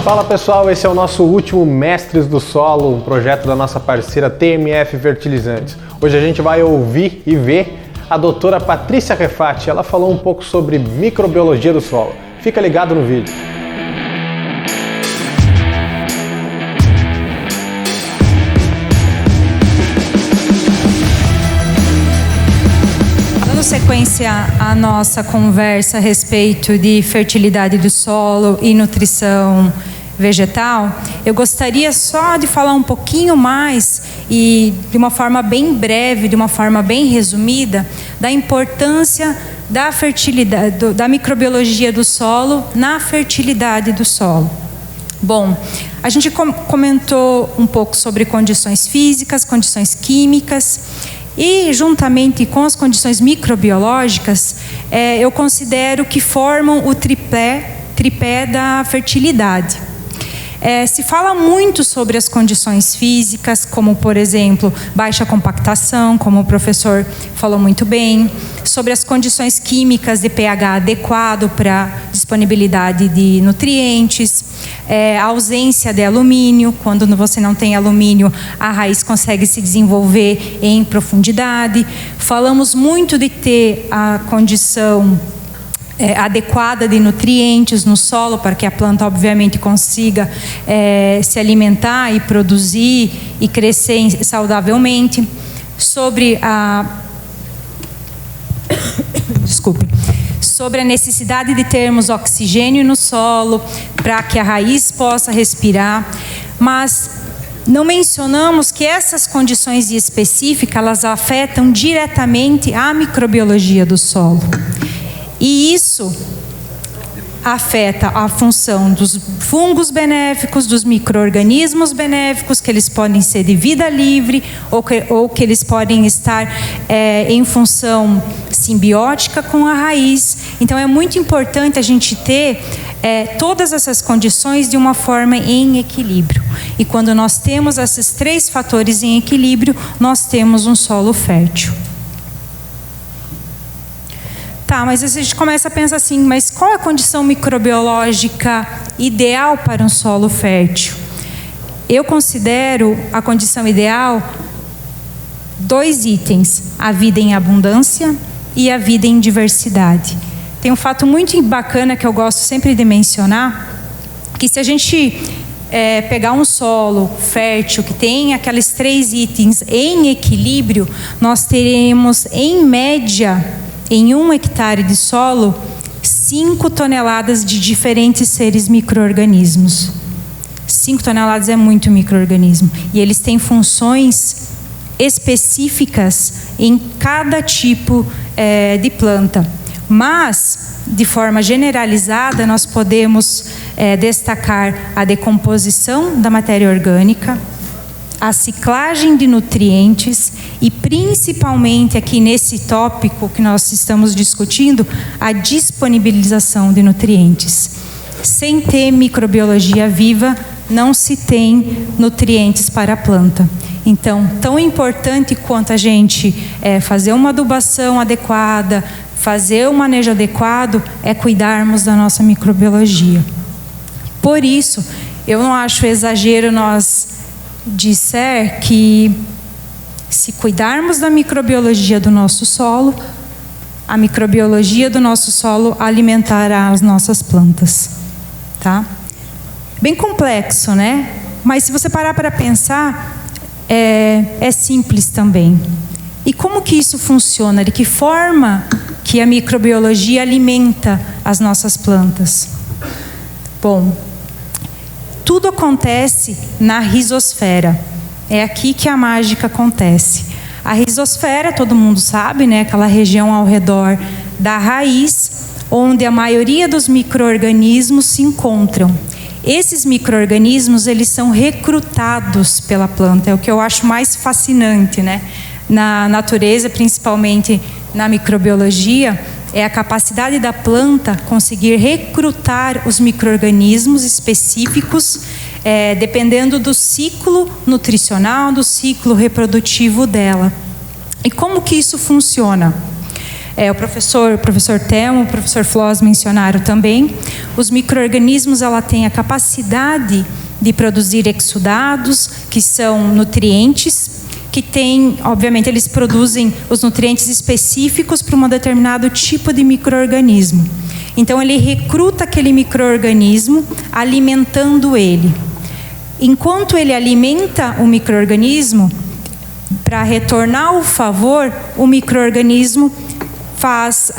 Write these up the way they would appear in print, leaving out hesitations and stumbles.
Fala pessoal, esse é o nosso último Mestres do Solo, um projeto da nossa parceira TMF Fertilizantes. Hoje a gente vai ouvir e ver a doutora Patrícia Refati. Ela falou um pouco sobre microbiologia do solo. Fica ligado no vídeo. Dando sequência à nossa conversa a respeito de fertilidade do solo e nutrição vegetal, eu gostaria só de falar um pouquinho mais e de uma forma bem breve, de uma forma bem resumida, da importância da fertilidade, da microbiologia do solo na fertilidade do solo. Bom, a gente comentou um pouco sobre condições físicas, condições químicas e, juntamente com as condições microbiológicas, eu considero que formam o tripé da fertilidade. Se fala muito sobre as condições físicas, como, por exemplo, baixa compactação, como o professor falou muito bem, sobre as condições químicas de pH adequado para disponibilidade de nutrientes, a ausência de alumínio. Quando você não tem alumínio, a raiz consegue se desenvolver em profundidade. Falamos muito de ter a condição adequada de nutrientes no solo para que a planta obviamente consiga se alimentar e produzir e crescer saudavelmente. Sobre sobre a necessidade de termos oxigênio no solo para que a raiz possa respirar, mas não mencionamos que essas condições específicas elas afetam diretamente a microbiologia do solo. E isso afeta a função dos fungos benéficos, dos micro-organismos benéficos, que eles podem ser de vida livre ou que eles podem estar em função simbiótica com a raiz. Então é muito importante a gente ter todas essas condições de uma forma em equilíbrio. E quando nós temos esses três fatores em equilíbrio, nós temos um solo fértil. Tá, mas a gente começa a pensar assim, mas qual é a condição microbiológica ideal para um solo fértil? Eu considero a condição ideal 2 itens: a vida em abundância e a vida em diversidade. Tem um fato muito bacana que eu gosto sempre de mencionar, que se a gente pegar um solo fértil que tem aqueles 3 itens em equilíbrio, nós teremos em média, em 1 hectare de solo, 5 toneladas de diferentes seres micro-organismos. 5 toneladas é muito micro-organismo. E eles têm funções específicas em cada tipo de planta. Mas, de forma generalizada, nós podemos destacar a decomposição da matéria orgânica, a ciclagem de nutrientes e, principalmente aqui nesse tópico que nós estamos discutindo, a disponibilização de nutrientes. Sem ter microbiologia viva, não se tem nutrientes para a planta. Então, tão importante quanto a gente fazer uma adubação adequada, fazer um manejo adequado, é cuidarmos da nossa microbiologia. Por isso, eu não acho exagero nós disser que, se cuidarmos da microbiologia do nosso solo, a microbiologia do nosso solo alimentará as nossas plantas, tá? Bem complexo, né? Mas se você parar para pensar, é simples também. E como que isso funciona? De que forma que a microbiologia alimenta as nossas plantas? Bom, tudo acontece na rizosfera. É aqui que a mágica acontece. A rizosfera, todo mundo sabe, né? Aquela região ao redor da raiz, onde a maioria dos micro-organismos se encontram. Esses micro-organismos, eles são recrutados pela planta. É o que eu acho mais fascinante, né? Na natureza, principalmente na microbiologia, é a capacidade da planta conseguir recrutar os micro-organismos específicos, dependendo do ciclo nutricional, do ciclo reprodutivo dela. E como que isso funciona? o professor Telmo, o professor Floss mencionaram também. Os micro-organismos, ela tem a capacidade de produzir exudados, que são nutrientes, que tem, obviamente, eles produzem os nutrientes específicos para um determinado tipo de micro-organismo. Então, ele recruta aquele micro-organismo, alimentando ele. Enquanto ele alimenta o micro-organismo, para retornar o favor, o micro-organismo faz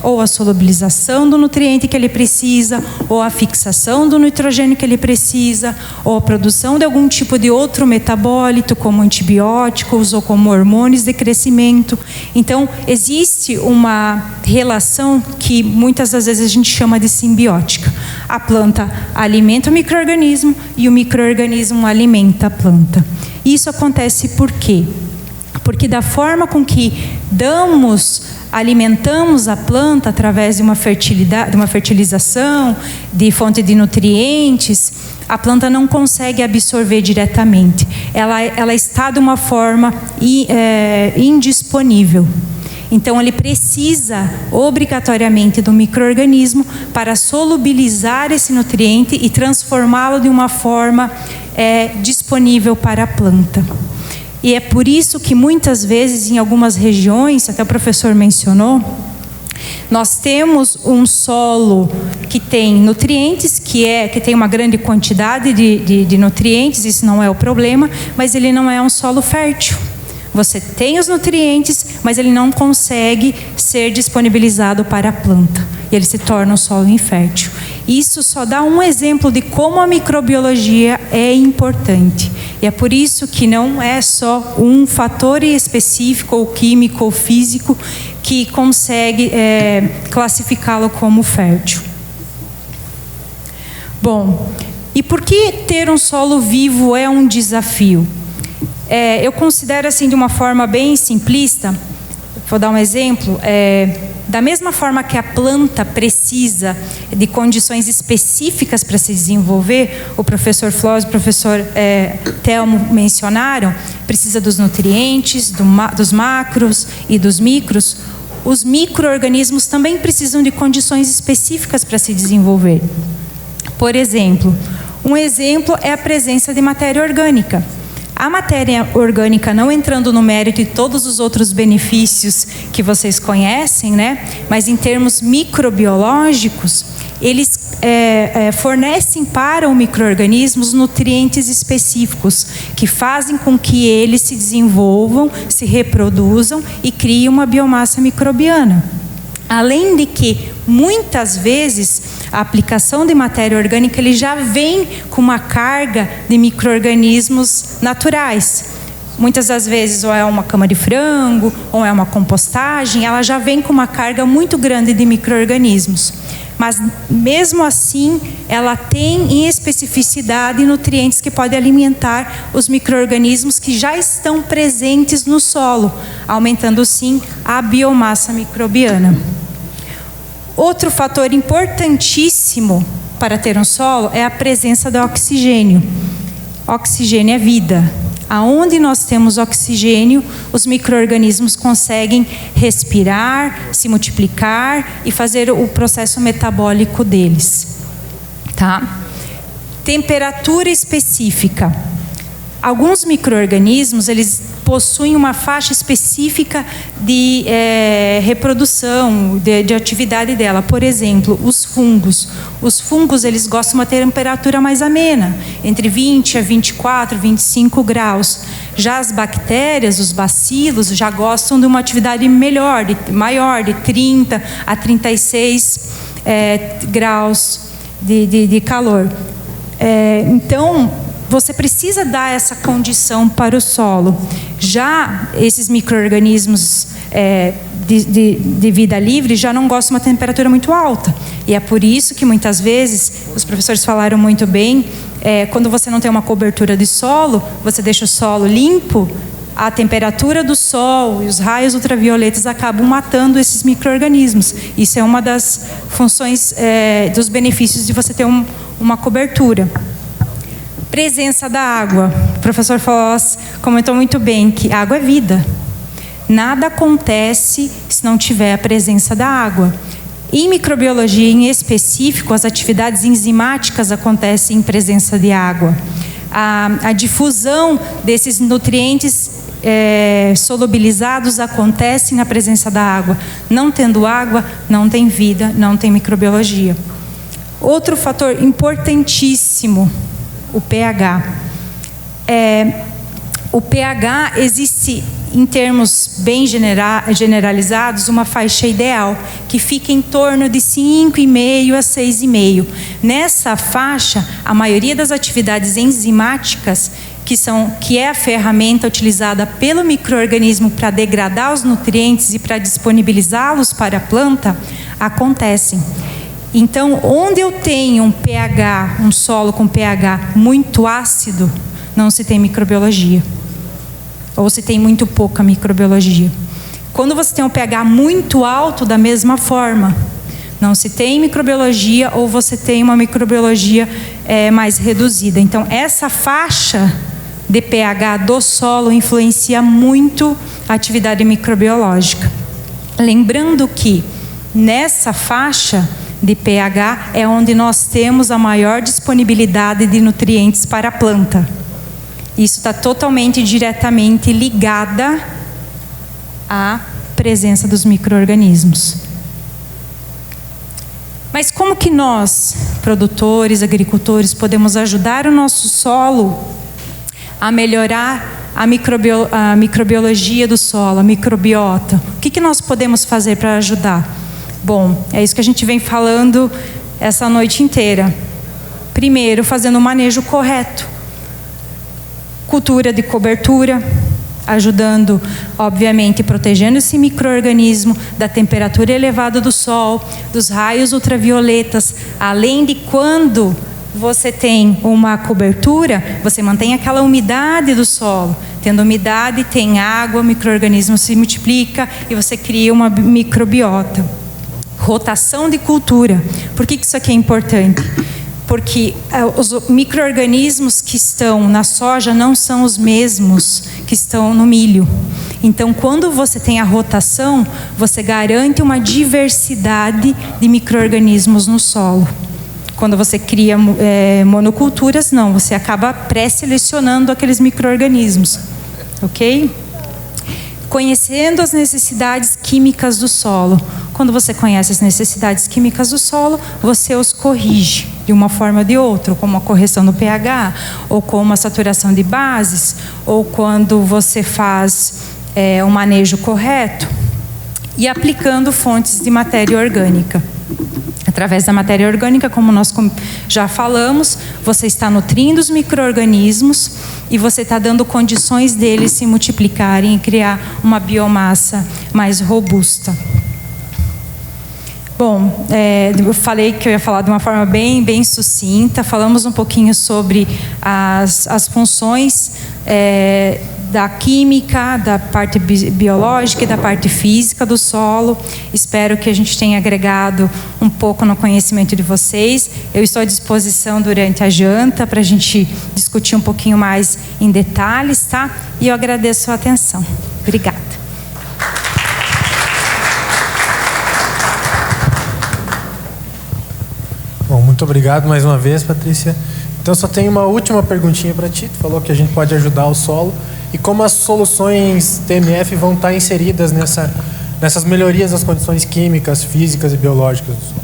ou a solubilização do nutriente que ele precisa, ou a fixação do nitrogênio que ele precisa, ou a produção de algum tipo de outro metabólito, como antibióticos ou como hormônios de crescimento. Então, existe uma relação que muitas das vezes a gente chama de simbiótica. A planta alimenta o micro-organismo e o micro-organismo alimenta a planta. Isso acontece por quê? Porque da forma com que alimentamos a planta através de uma fertilização, de fonte de nutrientes, a planta não consegue absorver diretamente. Ela está de uma forma indisponível. Então, ele precisa obrigatoriamente do micro-organismo para solubilizar esse nutriente e transformá-lo de uma forma disponível para a planta. E é por isso que muitas vezes, em algumas regiões, até o professor mencionou, nós temos um solo que tem nutrientes, que tem uma grande quantidade de nutrientes, isso não é o problema, mas ele não é um solo fértil. Você tem os nutrientes, mas ele não consegue ser disponibilizado para a planta. E ele se torna um solo infértil. Isso só dá um exemplo de como a microbiologia é importante. E é por isso que não é só um fator específico, ou químico, ou físico, que consegue classificá-lo como fértil. Bom, e por que ter um solo vivo é um desafio? Eu considero assim de uma forma bem simplista. Vou dar um exemplo. Da mesma forma que a planta precisa de condições específicas para se desenvolver, o professor Floss e o professor Telmo mencionaram, precisa dos nutrientes, dos macros e dos micros. Os micro-organismos também precisam de condições específicas para se desenvolver. Por exemplo, um exemplo é a presença de matéria orgânica. A matéria orgânica, não entrando no mérito de todos os outros benefícios que vocês conhecem, né? Mas em termos microbiológicos, eles fornecem para o micro-organismo nutrientes específicos que fazem com que eles se desenvolvam, se reproduzam e criem uma biomassa microbiana. Além de que, muitas vezes, a aplicação de matéria orgânica ele já vem com uma carga de micro-organismos naturais. Muitas das vezes, ou é uma cama de frango, ou é uma compostagem, ela já vem com uma carga muito grande de micro-organismos. Mas, mesmo assim, ela tem em especificidade nutrientes que podem alimentar os micro-organismos que já estão presentes no solo, aumentando, sim, a biomassa microbiana. Outro fator importantíssimo para ter um solo é a presença do oxigênio. Oxigênio é vida. Aonde nós temos oxigênio, os micro-organismos conseguem respirar, se multiplicar e fazer o processo metabólico deles. Tá? Temperatura específica. Alguns micro-organismos, eles possuem uma faixa específica de reprodução, de atividade dela. Por exemplo, os fungos. Os fungos, eles gostam de uma temperatura mais amena, entre 20 a 24, 25 graus. Já as bactérias, os bacilos, já gostam de uma atividade maior, de 30 a 36 graus de calor. Então, você precisa dar essa condição para o solo. Já esses micro-organismos de vida livre já não gostam de uma temperatura muito alta. E é por isso que muitas vezes, os professores falaram muito bem, quando você não tem uma cobertura de solo, você deixa o solo limpo, a temperatura do sol e os raios ultravioletas acabam matando esses micro-organismos. Isso é uma das funções, dos benefícios de você ter uma cobertura. Presença da água. O professor Floss comentou muito bem que a água é vida. Nada acontece se se não tiver a presença da água. Em microbiologia, em específico, as atividades enzimáticas acontecem em presença de água. A difusão desses nutrientes solubilizados acontece na presença da água. Não tendo água, não tem vida, não tem microbiologia. Outro fator importantíssimo, o pH. O pH existe, em termos bem generalizados, uma faixa ideal, que fica em torno de 5,5 a 6,5. Nessa faixa, a maioria das atividades enzimáticas, que é a ferramenta utilizada pelo micro-organismo para degradar os nutrientes e para disponibilizá-los para a planta, acontecem. Então, onde eu tenho um solo com pH muito ácido, não se tem microbiologia. Ou se tem muito pouca microbiologia. Quando você tem um pH muito alto, da mesma forma, não se tem microbiologia ou você tem uma microbiologia mais reduzida. Então, essa faixa de pH do solo influencia muito a atividade microbiológica. Lembrando que nessa faixa de pH é onde nós temos a maior disponibilidade de nutrientes para a planta. Isso está totalmente diretamente ligada à presença dos micro-organismos. Mas como que nós, produtores, agricultores, podemos ajudar o nosso solo a melhorar a microbiologia do solo, a microbiota? O que nós podemos fazer para ajudar? Bom, é isso que a gente vem falando essa noite inteira. Primeiro, fazendo o manejo correto. Cultura de cobertura, ajudando, obviamente, protegendo esse micro-organismo da temperatura elevada do sol, dos raios ultravioletas, além de quando você tem uma cobertura, você mantém aquela umidade do solo. Tendo umidade, tem água, o micro-organismo se multiplica e você cria uma microbiota. Rotação de cultura. Por que isso aqui é importante? Porque os micro-organismos que estão na soja não são os mesmos que estão no milho. Então, quando você tem a rotação, você garante uma diversidade de micro-organismos no solo. Quando você cria monoculturas, não, você acaba pré-selecionando aqueles micro-organismos. Ok? Conhecendo as necessidades químicas do solo. Quando você conhece as necessidades químicas do solo, você os corrige de uma forma ou de outra, como a correção do pH, ou como a saturação de bases, ou quando você faz o manejo correto, e aplicando fontes de matéria orgânica. Através da matéria orgânica, como nós já falamos, você está nutrindo os micro-organismos e você está dando condições deles se multiplicarem e criar uma biomassa mais robusta. Bom, eu falei que eu ia falar de uma forma bem sucinta. Falamos um pouquinho sobre as funções da química, da parte biológica e da parte física do solo. Espero que a gente tenha agregado um pouco no conhecimento de vocês. Eu estou à disposição durante a janta para a gente discutir um pouquinho mais em detalhes, tá? E eu agradeço a atenção. Obrigada. Bom, muito obrigado mais uma vez, Patrícia. Então, só tenho uma última perguntinha para ti. Tu falou que a gente pode ajudar o solo. E como as soluções TMF vão estar inseridas nessas melhorias das condições químicas, físicas e biológicas do solo?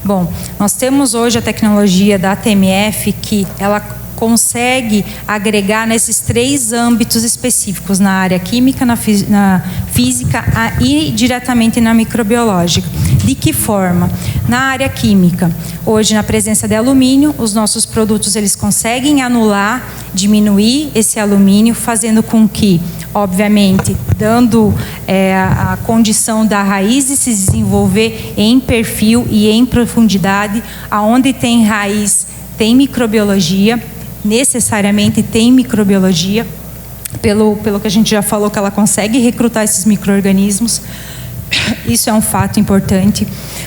Bom, nós temos hoje a tecnologia da TMF que ela consegue agregar nesses 3 âmbitos específicos, na área química, na física e diretamente na microbiológica. De que forma? Na área química, hoje na presença de alumínio, os nossos produtos eles conseguem anular, diminuir esse alumínio, fazendo com que, obviamente, dando a condição da raiz de se desenvolver em perfil e em profundidade, aonde tem raiz, tem microbiologia, necessariamente tem microbiologia, pelo que a gente já falou, que ela consegue recrutar esses micro-organismos. Isso é um fato importante.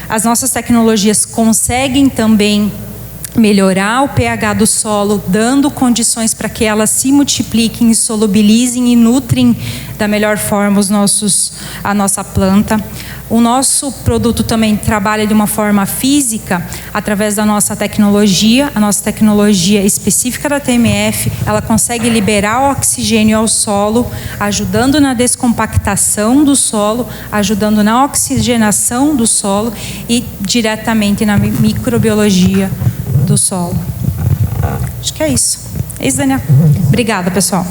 As nossas tecnologias conseguem também melhorar o pH do solo, dando condições para que elas se multipliquem, solubilizem e nutrem da melhor forma a nossa planta. O nosso produto também trabalha de uma forma física, através da nossa tecnologia. A nossa tecnologia específica da TMF, ela consegue liberar oxigênio ao solo, ajudando na descompactação do solo, ajudando na oxigenação do solo e diretamente na microbiologia do solo. Acho que é isso. É isso, Daniel. Obrigada, pessoal.